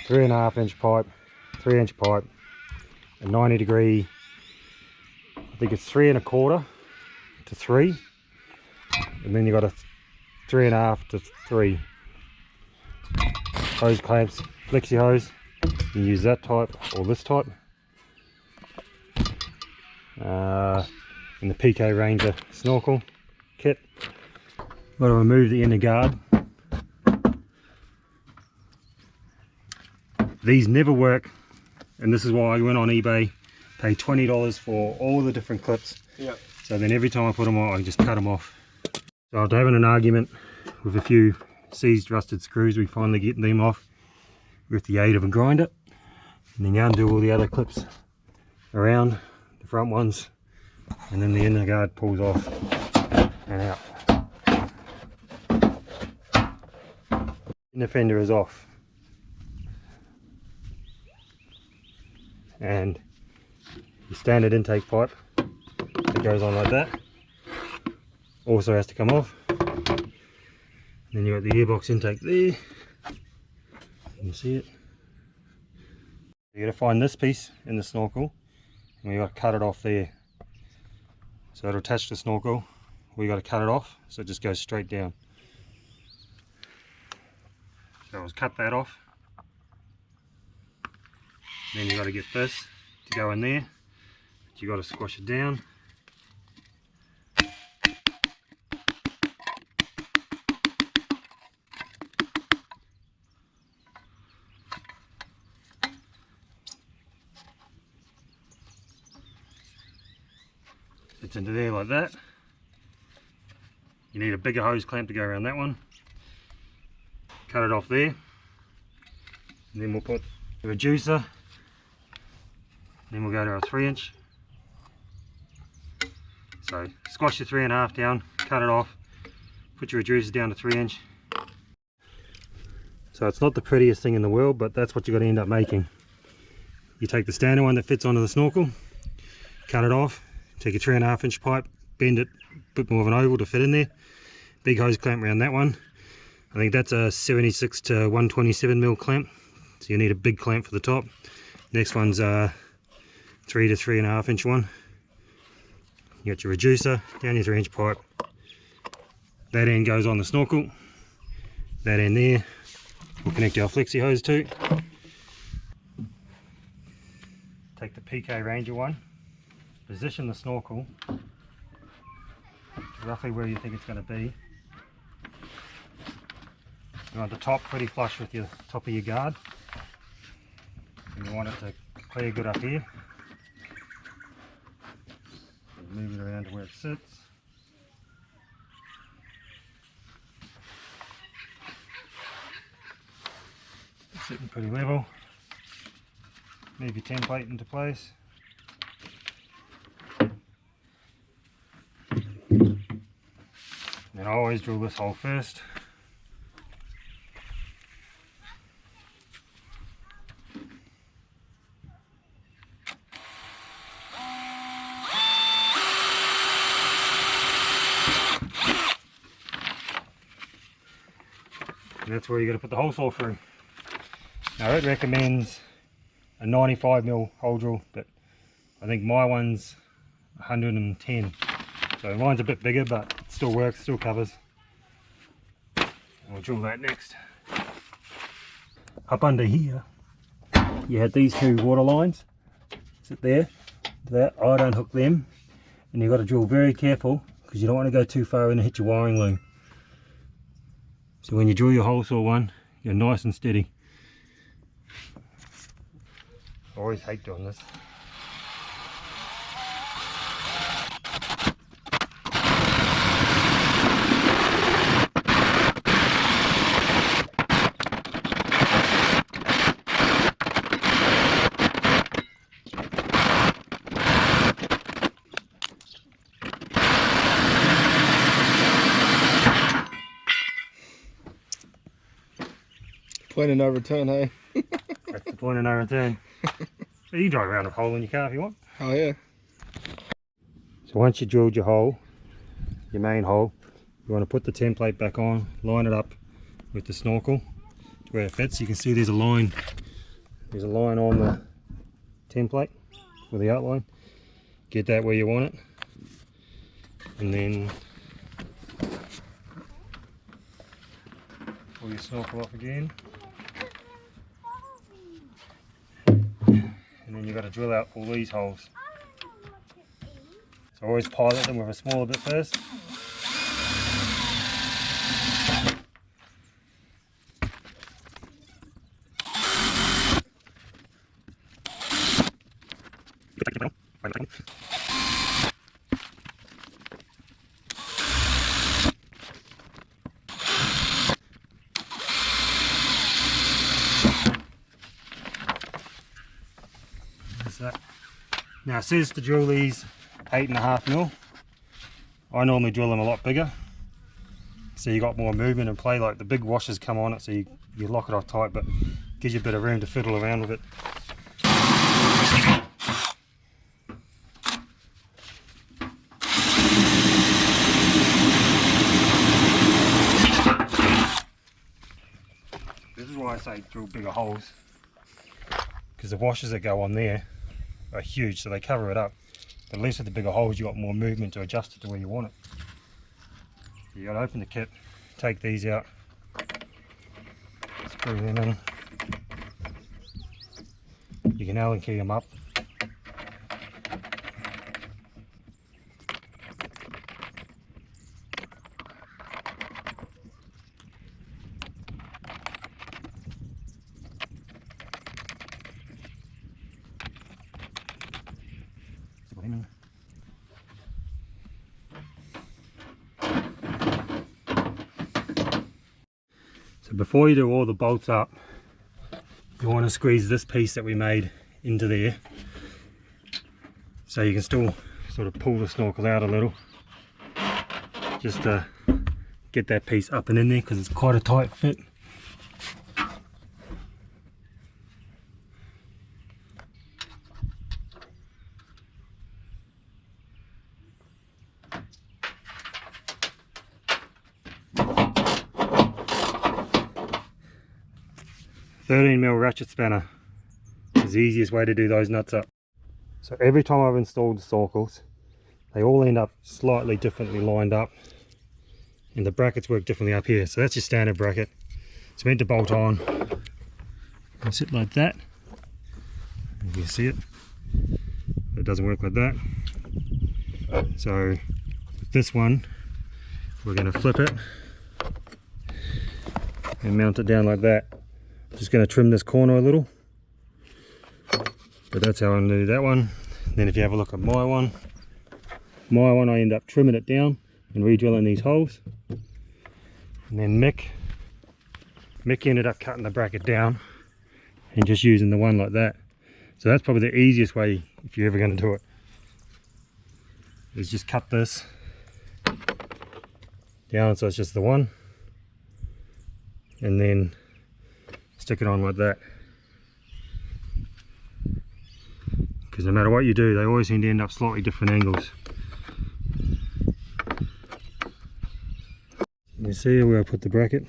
3.5 inch pipe, 3 inch pipe, a 90 degree, I think it's 3 1/4 to 3, and then you got a 3.5 to 3 hose clamps, flexi hose. You use that type or this type. In the PK Ranger snorkel kit. Got to remove the inner guard. These never work, and this is why I went on eBay, paid $20 for all the different clips. Yep. So then every time I put them on, I can just cut them off. So after having an argument with a few seized rusted screws, we finally get them off with the aid of a grinder. And then you undo all the other clips around, the front ones, and then the inner guard pulls off and out. Inner fender is off. And the standard intake pipe that goes on like that also has to come off. Then you got the gearbox intake there. You can see it. You got to find this piece in the snorkel, and we got to cut it off there. So it'll attach to the snorkel. We got to cut it off so it just goes straight down. So let's cut that off. Then you got to get this to go in there. You got to squash it down. It's into there like that. You need a bigger hose clamp to go around that one. Cut it off there. And then we'll put the reducer. Then we'll go to our 3 inch. So squash your 3.5 down, cut it off, put your reducer down to 3 inch. So it's not the prettiest thing in the world, but that's what you're going to end up making. You take the standard one that fits onto the snorkel, cut it off, take a 3.5 inch pipe, bend it a bit more of an oval to fit in there. Big hose clamp around that one. I think that's a 76 to 127 mil clamp, so you need a big clamp for the top. Next one's a 3 to 3.5 inch one. You got your reducer, down your 3 inch pipe. That end goes on the snorkel. That end there we'll connect our flexi hose to. Take the PK Ranger one, position the snorkel roughly where you think it's going to be. You want the top pretty flush with your top of your guard, and you want it to clear good up here. Move it around to where it sits. It's sitting pretty level. Move your template into place. Then I always drill this hole first. And that's where you're going to put the hole saw through. Now it recommends a 95 mil hole drill, but I think my one's 110. So mine's a bit bigger, but it still works, still covers. And we'll drill that next. Up under here, you had these two water lines. Sit there, that I don't hook them, and you've got to drill very careful because you don't want to go too far in and hit your wiring loom. So when you drill your hole saw one, you're nice and steady. I always hate doing this. Point of no return, hey? That's the point of no return. So you drive around a hole in your car if you want. Oh yeah. So once you drilled your hole, your main hole, you want to put the template back on, line it up with the snorkel to where it fits. You can see there's a line There's a line on the template with the outline. Get that where you want it, and then pull your snorkel off again, and then you've got to drill out all these holes. So always pilot them with a smaller bit first. Now it says to drill these 8.5mm. I normally drill them a lot bigger, so you got more movement and play. Like the big washers come on it, so you lock it off tight, but gives you a bit of room to fiddle around with it. This is why I say drill bigger holes, because the washers that go on there are huge, so they cover it up. But at least with the bigger holes, you got more movement to adjust it to where you want it. You got to open the kit, take these out, screw them in. You can Allen key them up. So before you do all the bolts up, you want to squeeze this piece that we made into there, so you can still sort of pull the snorkel out a little, just to get that piece up and in there, because it's quite a tight fit. $13mm ratchet spanner is the easiest way to do those nuts up. So every time I've installed the snorkels, they all end up slightly differently lined up, and the brackets work differently up here. So that's your standard bracket. It's meant to bolt on and sit like that. You can see it. It doesn't work like that. So with this one, we're going to flip it and mount it down like that. Just going to trim this corner a little, but that's how I'm going to do that one. Then if you have a look at my one I end up trimming it down and re-drilling these holes. And then Mick ended up cutting the bracket down and just using the one like that. So that's probably the easiest way if you're ever going to do it, is just cut this down so it's just the one, and then stick it on like that. Because no matter what you do, they always seem to end up slightly different angles. You see where I put the bracket,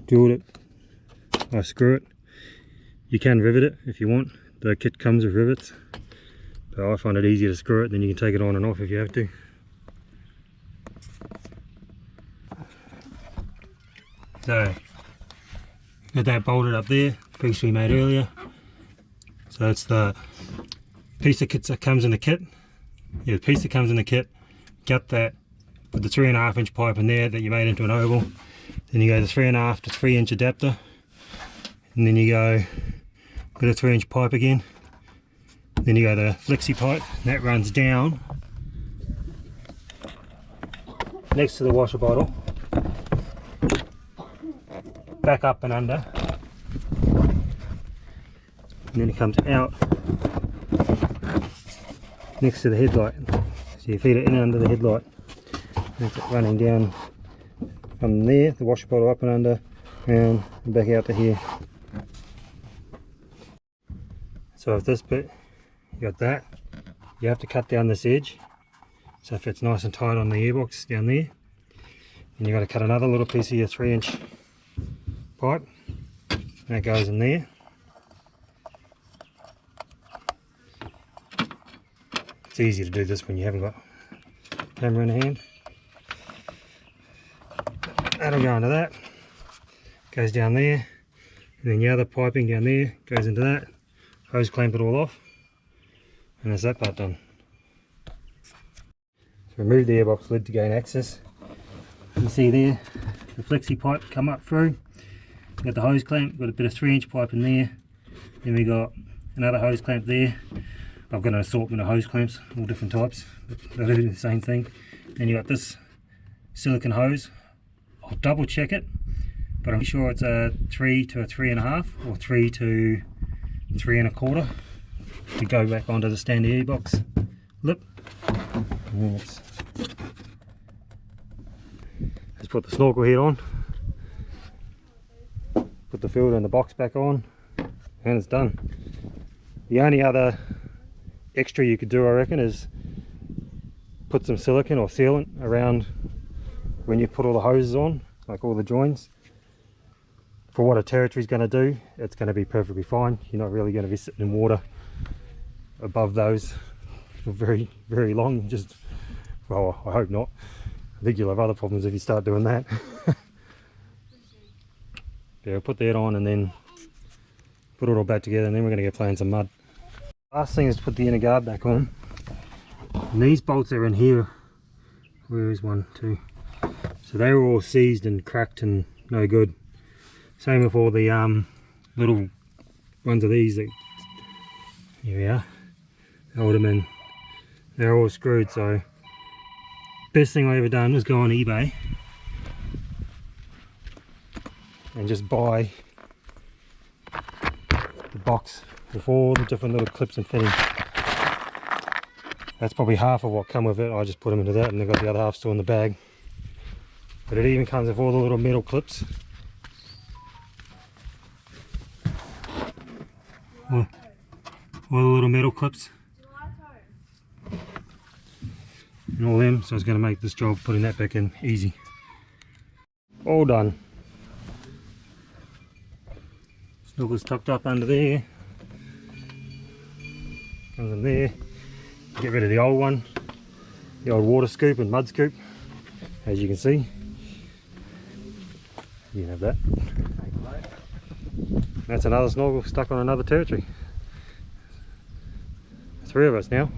drilled it, I screw it. You can rivet it if you want, the kit comes with rivets, but I find it easier to screw it, then you can take it on and off if you have to. So got that bolted up there, piece we made earlier. So it's the piece of kit that comes in the kit. Yeah, the piece that comes in the kit. Got that with the 3.5-inch pipe in there that you made into an oval. Then you go the 3.5 to 3-inch adapter, and then you go with a 3-inch pipe again. Then you go the flexi pipe, and that runs down next to the washer bottle, back up and under, and then it comes out next to the headlight. So you feed it in and under the headlight. That's it running down from there, the washer bottle up and under, round and back out to here. So if this bit, you got that, you have to cut down this edge so it fits nice and tight on the airbox down there. And you've got to cut another little piece of your 3-inch pipe, and that goes in there. It's easy to do this when you haven't got camera in hand. That'll go into that, goes down there, and then the other piping down there goes into that. Hose clamp it all off, and that's that part done. So remove the airbox lid to gain access. You see there the flexi pipe come up through. Got the hose clamp, got a bit of 3-inch pipe in there. Then we got another hose clamp there. I've got an assortment of hose clamps, all different types, but they do the same thing. Then you got this silicone hose. I'll double check it, but I'm sure it's a 3 to a 3.5 or 3 to 3 1/4 to go back onto the standard airbox lip. And then let's put the snorkel head on, put the filter and the box back on, and it's done. The only other extra you could do, I reckon, is put some silicone or sealant around when you put all the hoses on, like all the joins. For what a territory's going to do, it's going to be perfectly fine. You're not really going to be sitting in water above those for very, very long. Just, well, I hope not. I think you'll have other problems if you start doing that. Yeah, I'll put that on and then put it all back together, and then we're going to get playing some mud. Last thing is to put the inner guard back on. And these bolts are in here. Where is 1, 2? So they were all seized and cracked and no good. Same with all the little ones of these. Here we are. I would have been. They're all screwed. So best thing I ever done was go on eBay and just buy the box with all the different little clips and fittings. That's probably half of what come with it. I just put them into that, and they've got the other half still in the bag. But it even comes with all the little metal clips. All the little metal clips. And all them, so it's going to make this job putting that back in easy. All done. Snorkel's tucked up under there. Comes in there. Get rid of the old one. The old water scoop and mud scoop, as you can see. You can have that. That's another snorkel stuck on another territory. 3 of us now.